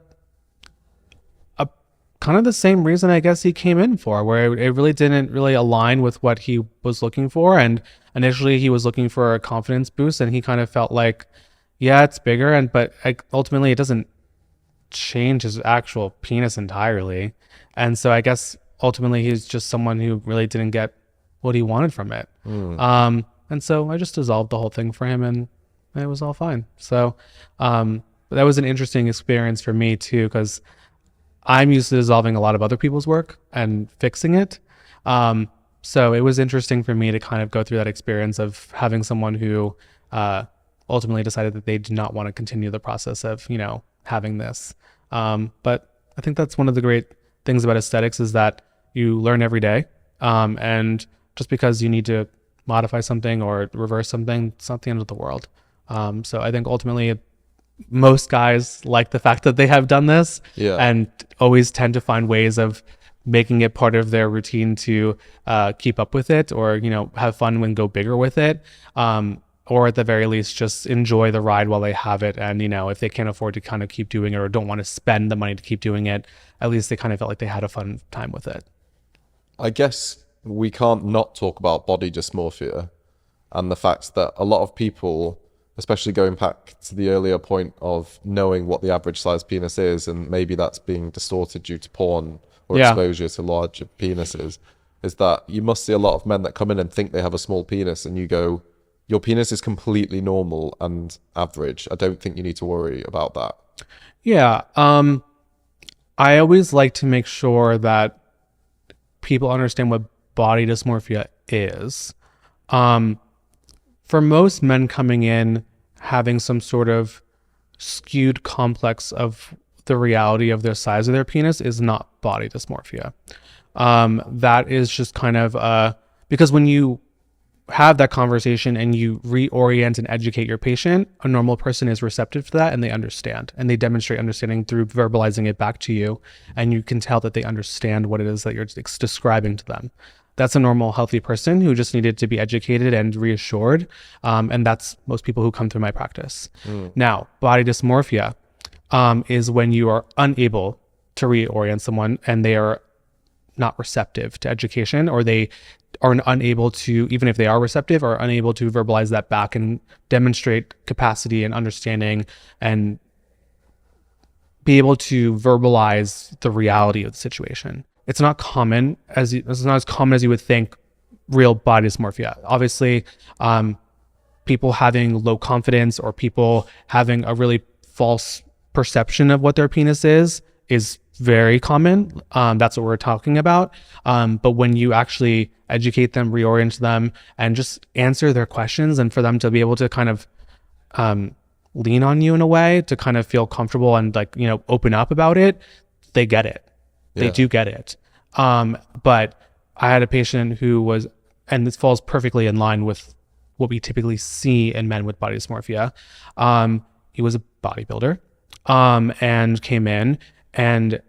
kind of the same reason I guess he came in for, where it really didn't really align with what he was looking for. And initially he was looking for a confidence boost, and he kind of felt like, yeah, it's bigger, but ultimately it doesn't change his actual penis entirely. And so I guess ultimately he's just someone who really didn't get what he wanted from it. And so I just dissolved the whole thing for him, and it was all fine. So but that was an interesting experience for me too, because I'm used to dissolving a lot of other people's work and fixing it. So it was interesting for me to kind of go through that experience of having someone who ultimately decided that they did not want to continue the process of, having this. But I think that's one of the great things about aesthetics, is that you learn every day. And just because you need to modify something or reverse something, it's not the end of the world. So I think ultimately most guys like the fact that they have done this, and always tend to find ways of making it part of their routine to keep up with it, or, have fun and go bigger with it. Or at the very least, just enjoy the ride while they have it. And, if they can't afford to kind of keep doing it, or don't want to spend the money to keep doing it, at least they kind of felt like they had a fun time with it. I guess we can't not talk about body dysmorphia, and the fact that a lot of people, especially going back to the earlier point of knowing what the average size penis is, and maybe that's being distorted due to porn or exposure to larger penises, is that you must see a lot of men that come in and think they have a small penis, and you go, your penis is completely normal and average. I don't think you need to worry about that. Yeah. I always like to make sure that people understand what body dysmorphia is. For most men coming in having some sort of skewed complex of the reality of the size of their penis is not body dysmorphia. That is just kind of because when you have that conversation and you reorient and educate your patient, a normal person is receptive to that and they understand, and they demonstrate understanding through verbalizing it back to you, and you can tell that they understand what it is that you're describing to them. That's a normal, healthy person who just needed to be educated and reassured, and that's most people who come through my practice. Now, body dysmorphia is when you are unable to reorient someone and they are not receptive to education, or they are unable to, even if they are receptive, are unable to verbalize that back and demonstrate capacity and understanding and be able to verbalize the reality of the situation. It's not common it's not as common as you would think, real body dysmorphia. Obviously, people having low confidence or people having a really false perception of what their penis is very common. That's what we're talking about. But when you actually educate them, reorient them, and just answer their questions, and for them to be able to kind of lean on you in a way to kind of feel comfortable and open up about it, they get it. They do get it. But I had a patient who was, and this falls perfectly in line with what we typically see in men with body dysmorphia. He was a bodybuilder, and came in, and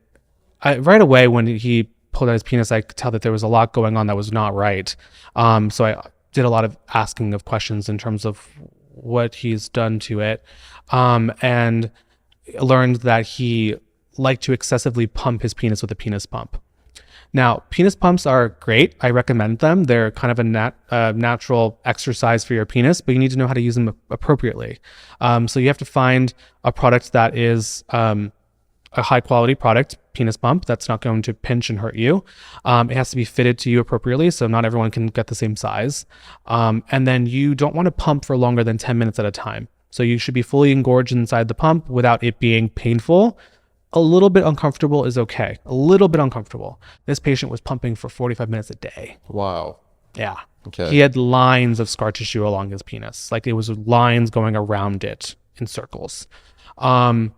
right away when he pulled out his penis, I could tell that there was a lot going on that was not right. So I did a lot of asking of questions in terms of what he's done to it, and learned that he liked to excessively pump his penis with a penis pump. Now, penis pumps are great. I recommend them. They're kind of a natural exercise for your penis, but you need to know how to use them appropriately. So you have to find a product that is a high quality product, penis pump, that's not going to pinch and hurt you. It has to be fitted to you appropriately, so not everyone can get the same size. And then you don't want to pump for longer than 10 minutes at a time. So you should be fully engorged inside the pump without it being painful. A little bit uncomfortable is okay. A little bit uncomfortable. This patient was pumping for 45 minutes a day. Wow. Yeah. Okay. He had lines of scar tissue along his penis. Like it was lines going around it in circles. And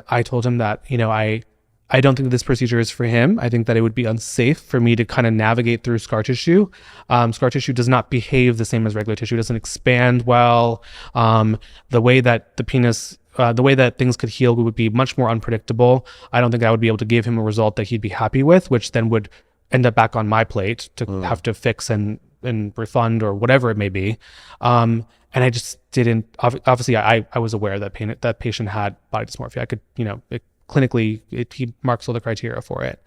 I told him that, I don't think this procedure is for him. I think that it would be unsafe for me to kind of navigate through scar tissue. Scar tissue does not behave the same as regular tissue. It doesn't expand well. The way that the penis, the way that things could heal would be much more unpredictable. I don't think I would be able to give him a result that he'd be happy with, which then would end up back on my plate to have to fix and refund or whatever it may be. And I just didn't, obviously I was aware that that patient had body dysmorphia. I could, clinically, he marks all the criteria for it.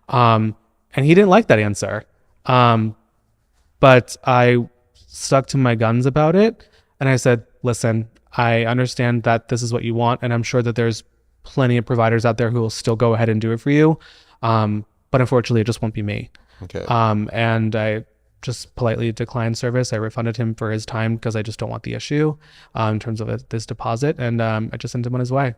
And he didn't like that answer. But I stuck to my guns about it. And I said, listen, I understand that this is what you want. And I'm sure that there's plenty of providers out there who will still go ahead and do it for you. But unfortunately, it just won't be me. Okay. And I just politely declined service. I refunded him for his time because I just don't want the issue in terms of this deposit. And I just sent him on his way.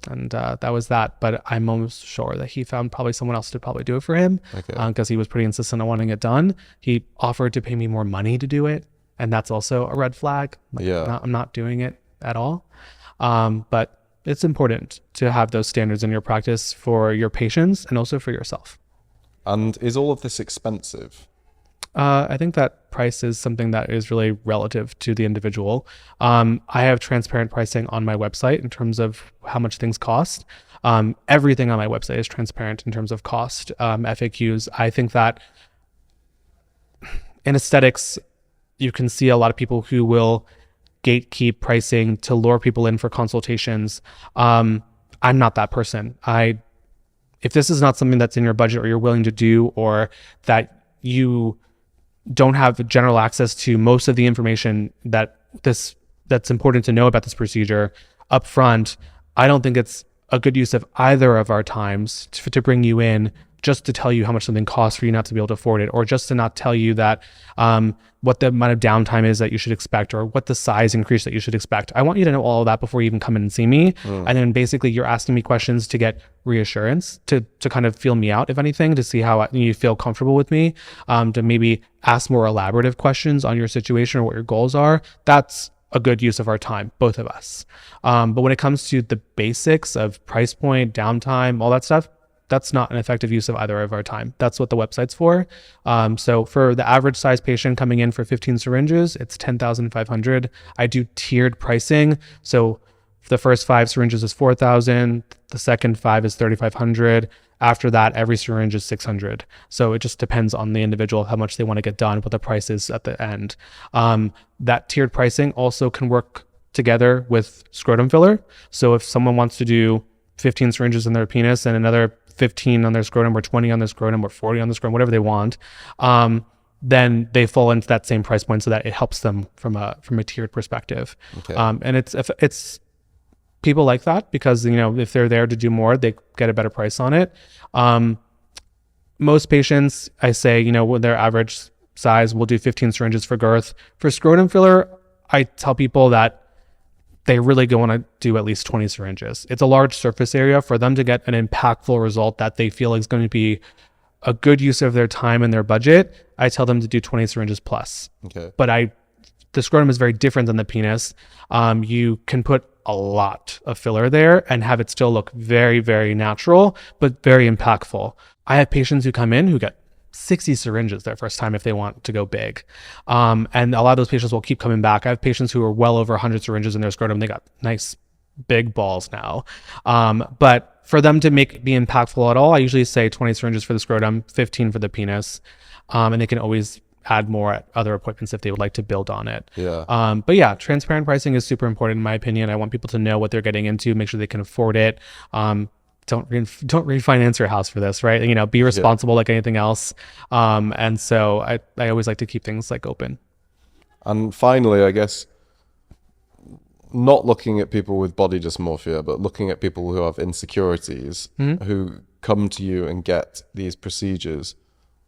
And that was that. But I'm almost sure that he found probably someone else to probably do it for him because he was pretty insistent on wanting it done. He offered to pay me more money to do it. And that's also a red flag. I'm not doing it at all. But it's important to have those standards in your practice for your patients and also for yourself. And is all of this expensive? I think that price is something that is really relative to the individual. I have transparent pricing on my website in terms of how much things cost. Everything on my website is transparent in terms of cost, FAQs. I think that in aesthetics, you can see a lot of people who will gatekeep pricing to lure people in for consultations. I'm not that person. If this is not something that's in your budget or you're willing to do, or that you don't have general access to most of the information that's important to know about this procedure up front, I don't think it's a good use of either of our times to bring you in just to tell you how much something costs for you not to be able to afford it, or just to not tell you that what the amount of downtime is that you should expect, or what the size increase that you should expect. I want you to know all of that before you even come in and see me. And then basically you're asking me questions to get reassurance, to kind of feel me out, if anything, to see how you feel comfortable with me, to maybe ask more elaborative questions on your situation or what your goals are. That's a good use of our time, both of us. But when it comes to the basics of price point, downtime, all that stuff, that's not an effective use of either of our time. That's what the website's for. So for the average size patient coming in for 15 syringes, it's $10,500. I do tiered pricing. So the first 5 syringes is $4,000. The second 5 is $3,500. After that, every syringe is $600. So it just depends on the individual, how much they want to get done, what the price is at the end. That tiered pricing also can work together with scrotum filler. So if someone wants to do 15 syringes in their penis and another 15 on their scrotum, or 20 on their scrotum, or 40 on the scrotum, whatever they want, then they fall into that same price point, so that it helps them from a tiered perspective. Okay. And it's people like that, because if they're there to do more, they get a better price on it. Most patients, I say, with their average size, will do 15 syringes for girth. For scrotum filler, I tell people that they really want to do at least 20 syringes. It's a large surface area. For them to get an impactful result that they feel is going to be a good use of their time and their budget, I tell them to do 20 syringes plus. Okay. But the scrotum is very different than the penis. You can put a lot of filler there and have it still look very, very natural, but very impactful. I have patients who come in who get 60 syringes their first time if they want to go big. And a lot of those patients will keep coming back. I have patients who are well over 100 syringes in their scrotum. They got nice big balls now. But for them to be impactful at all, I usually say 20 syringes for the scrotum, 15 for the penis. And they can always add more at other appointments if they would like to build on it. Yeah. But yeah, transparent pricing is super important in my opinion. I want people to know what they're getting into, make sure they can afford it. Don't refinance your house for this, right? Be responsible like anything else. And so I always like to keep things like open. And finally, I guess, not looking at people with body dysmorphia, but looking at people who have insecurities, who come to you and get these procedures,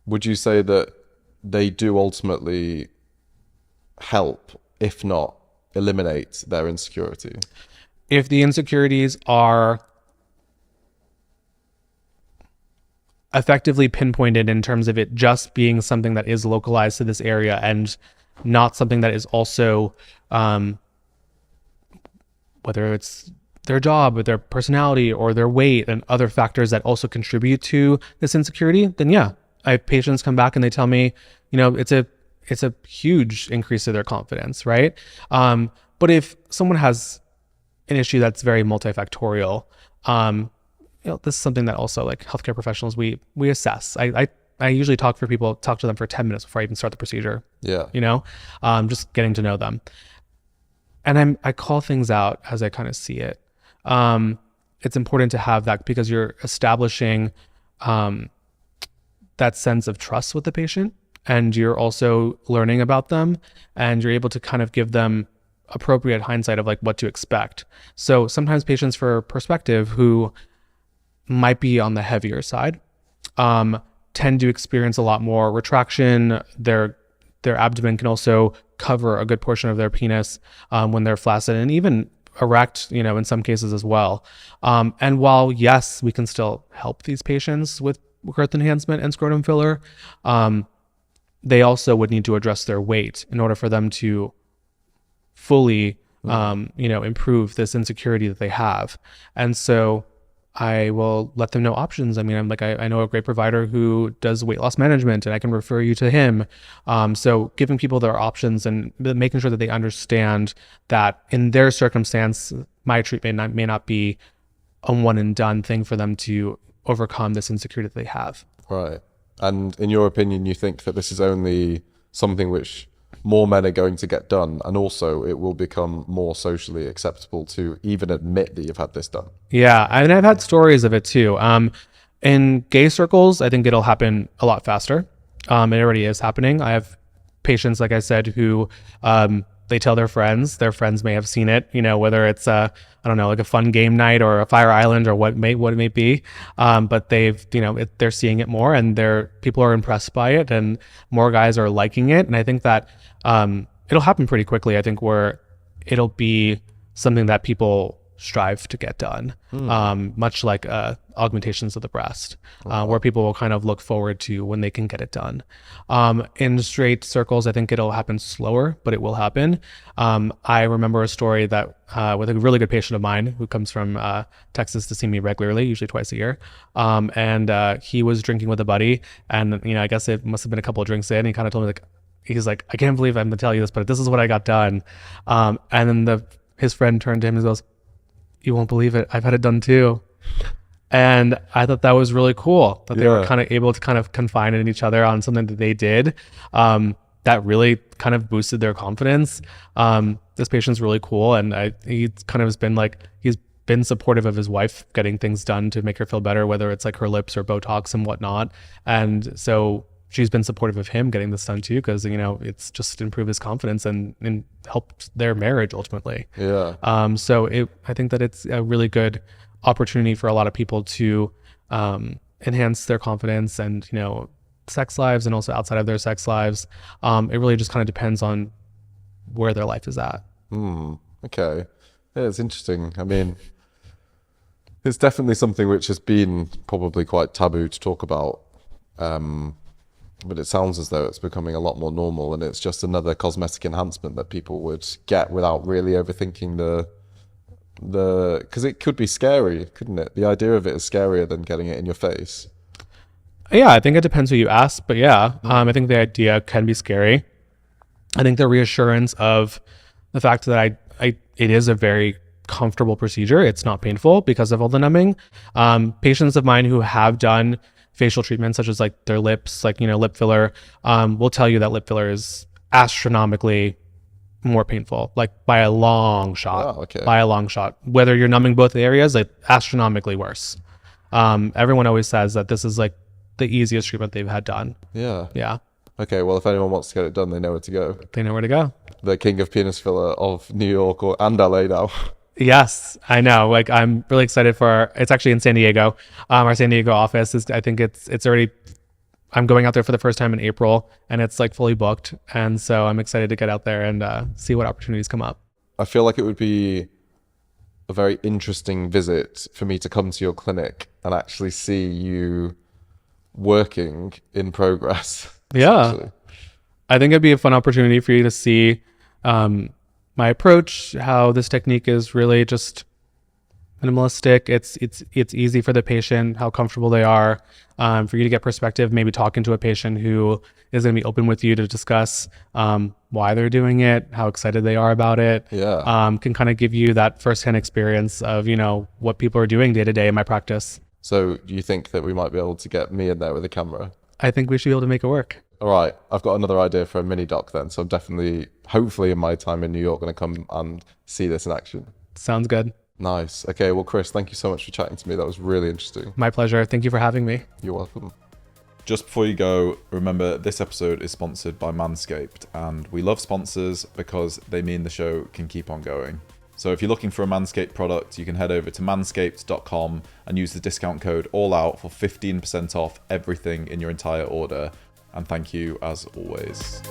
would you say that they do ultimately help, if not eliminate, their insecurity? If the insecurities are effectively pinpointed in terms of it just being something that is localized to this area and not something that is also whether it's their job or their personality or their weight and other factors that also contribute to this insecurity, then yeah, I have patients come back and they tell me, it's a huge increase to their confidence, right? But if someone has an issue that's very multifactorial, this is something that also, like, healthcare professionals, we assess. I usually talk to them for 10 minutes before I even start the procedure. Yeah. Just getting to know them. And I call things out as I kind of see it. It's important to have that because you're establishing that sense of trust with the patient, and you're also learning about them, and you're able to kind of give them appropriate hindsight of like what to expect. So sometimes patients, for perspective, who might be on the heavier side, tend to experience a lot more retraction. Their abdomen can also cover a good portion of their penis when they're flaccid, and even erect, in some cases as well. And while, yes, we can still help these patients with girth enhancement and scrotum filler, they also would need to address their weight in order for them to fully, improve this insecurity that they have. And so I will let them know options. I mean, I know a great provider who does weight loss management, and I can refer you to him. So giving people their options and making sure that they understand that in their circumstance, my treatment may not be a one and done thing for them to overcome this insecurity that they have. Right. And in your opinion, you think that this is only something which more men are going to get done, and also it will become more socially acceptable to even admit that you've had this done? Yeah, and I've had stories of it too. In gay circles, I think it'll happen a lot faster. It already is happening. I have patients, like I said, who they tell their friends may have seen it, whether it's I don't know, like a fun game night or a Fire Island or what it may be. But they've, they're seeing it more, and people are impressed by it, and more guys are liking it. And I think that it'll happen pretty quickly. I think where it'll be something that people strive to get done, much like augmentations of the breast, where people will kind of look forward to when they can get it done. In straight circles, I think it'll happen slower, but it will happen. I remember a story that with a really good patient of mine who comes from Texas to see me regularly, usually twice a year, and he was drinking with a buddy, and I guess it must have been a couple of drinks in. He kind of told me, like, he's like, I can't believe I'm gonna tell you this, but this is what I got done. And then his friend turned to him and goes, you won't believe it, I've had it done too. And I thought that was really cool that they were kind of able to kind of confide in each other on something that they did. That really kind of boosted their confidence. This patient's really cool, and he kind of has been like, he's been supportive of his wife getting things done to make her feel better, whether it's like her lips or Botox and whatnot. And so she's been supportive of him getting this done too, because it's just improved his confidence and helped their marriage ultimately. So I think that it's a really good opportunity for a lot of people to enhance their confidence and sex lives, and also outside of their sex lives. It really just kind of depends on where their life is at. Okay. Yeah, it's interesting. I mean, it's definitely something which has been probably quite taboo to talk about. But it sounds as though it's becoming a lot more normal, and it's just another cosmetic enhancement that people would get without really overthinking because it could be scary, couldn't it? The idea of it is scarier than getting it in your face. Yeah, I think it depends who you ask, but yeah, I think the idea can be scary. I think the reassurance of the fact that it is a very comfortable procedure. It's not painful because of all the numbing. Patients of mine who have done facial treatments, such as like their lips, like, lip filler, will tell you that lip filler is astronomically more painful, like by a long shot. Oh, okay. By a long shot. Whether you're numbing both areas, like astronomically worse. Everyone always says that this is like the easiest treatment they've had done. Yeah. Okay, well, if anyone wants to get it done, they know where to go. They know where to go. The king of penis filler of New York and LA now. Yes, I know. Like, I'm really excited it's actually in San Diego. Our San Diego office I think it's already, I'm going out there for the first time in April, and it's like fully booked. And so I'm excited to get out there and see what opportunities come up. I feel like it would be a very interesting visit for me to come to your clinic and actually see you working in progress. Yeah. I think it'd be a fun opportunity for you to see my approach, how this technique is really just minimalistic. It's easy for the patient, how comfortable they are, for you to get perspective, maybe talking to a patient who is going to be open with you to discuss why they're doing it, how excited they are about it. Can kind of give you that firsthand experience of what people are doing day to day in my practice. So do you think that we might be able to get me in there with a camera? I think we should be able to make it work. All right, I've got another idea for a mini doc then. So I'm definitely, hopefully in my time in New York, going to come and see this in action. Sounds good. Nice. Okay, well, Chris, thank you so much for chatting to me. That was really interesting. My pleasure. Thank you for having me. You're welcome. Just before you go, remember this episode is sponsored by Manscaped, and we love sponsors because they mean the show can keep on going. So if you're looking for a Manscaped product, you can head over to manscaped.com and use the discount code ALLOUT for 15% off everything in your entire order. And thank you as always.